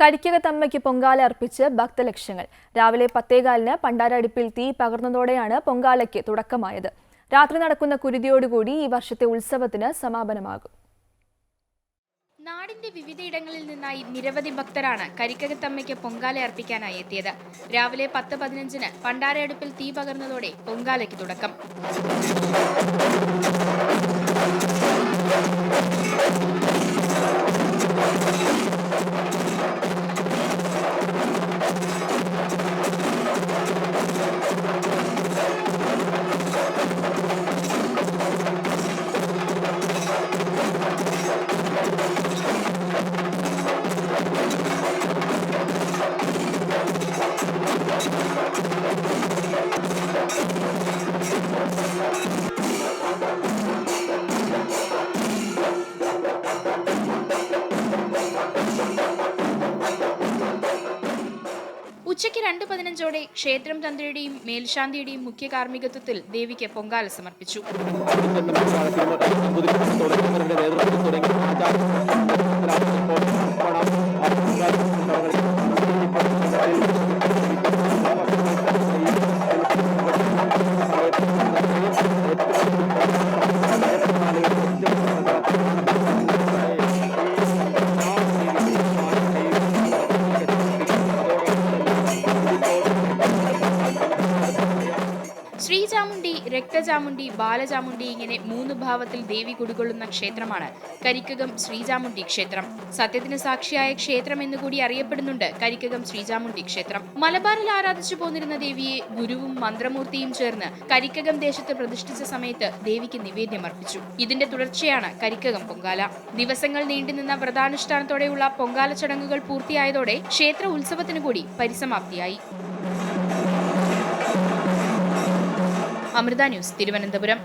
കരിക്കകത്തമ്മയ്ക്ക് പൊങ്കാല അർപ്പിച്ച് ഭക്തലക്ഷങ്ങൾ. രാവിലെ 10:15 പണ്ടാരടുപ്പിൽ തീ പകർന്നതോടെയാണ് പൊങ്കാലയ്ക്ക് തുടക്കമായത്. രാത്രി നടക്കുന്ന കുരുതിയോടുകൂടി ഈ വർഷത്തെ ഉത്സവത്തിന് സമാപനമാകും. നാടിന്റെ വിവിധയിടങ്ങളിൽ നിന്നായി നിരവധി ഭക്തരാണ് കരിക്കകത്തമ്മയ്ക്ക് പൊങ്കാല അർപ്പിക്കാനായി എത്തിയത്. രാവിലെ 10:15 പണ്ടാരടുപ്പിൽ തീ പകർന്നതോടെ പൊങ്കാലയ്ക്ക് തുടക്കം. ഉച്ചയ്ക്ക് 2:15 ക്ഷേത്രം തന്ത്രിയുടെയും മേൽശാന്തിയുടെയും മുഖ്യ കാർമ്മികത്വത്തിൽ ദേവിക്ക് പൊങ്കാല സമർപ്പിച്ചു. ശ്രീചാമുണ്ഡി, രക്തചാമുണ്ഡി, ബാലചാമുണ്ഡി ഇങ്ങനെ 3 ഭാവത്തിൽ ദേവി കുടികൊള്ളുന്ന ക്ഷേത്രമാണ് കരിക്കകം ശ്രീചാമുണ്ഡി ക്ഷേത്രം. സത്യത്തിന് സാക്ഷിയായ ക്ഷേത്രം എന്നുകൂടി അറിയപ്പെടുന്നുണ്ട് കരിക്കകം ശ്രീചാമുണ്ഡി ക്ഷേത്രം. മലബാറിൽ ആരാധിച്ചു പോന്നിരുന്ന ദേവിയെ ഗുരുവും മന്ത്രമൂർത്തിയും ചേർന്ന് കരിക്കകം ദേശത്ത് പ്രതിഷ്ഠിച്ച സമയത്ത് ദേവിക്ക് നിവേദ്യം അർപ്പിച്ചു. ഇതിന്റെ തുടർച്ചയാണ് കരിക്കകം പൊങ്കാല. ദിവസങ്ങൾ നീണ്ടുനിന്ന വ്രതാനുഷ്ഠാനത്തോടെയുള്ള പൊങ്കാല ചടങ്ങുകൾ പൂർത്തിയായതോടെ ക്ഷേത്ര ഉത്സവത്തിനു കൂടി പരിസമാപ്തിയായി. അമൃത ന്യൂസ്, തിരുവനന്തപുരം.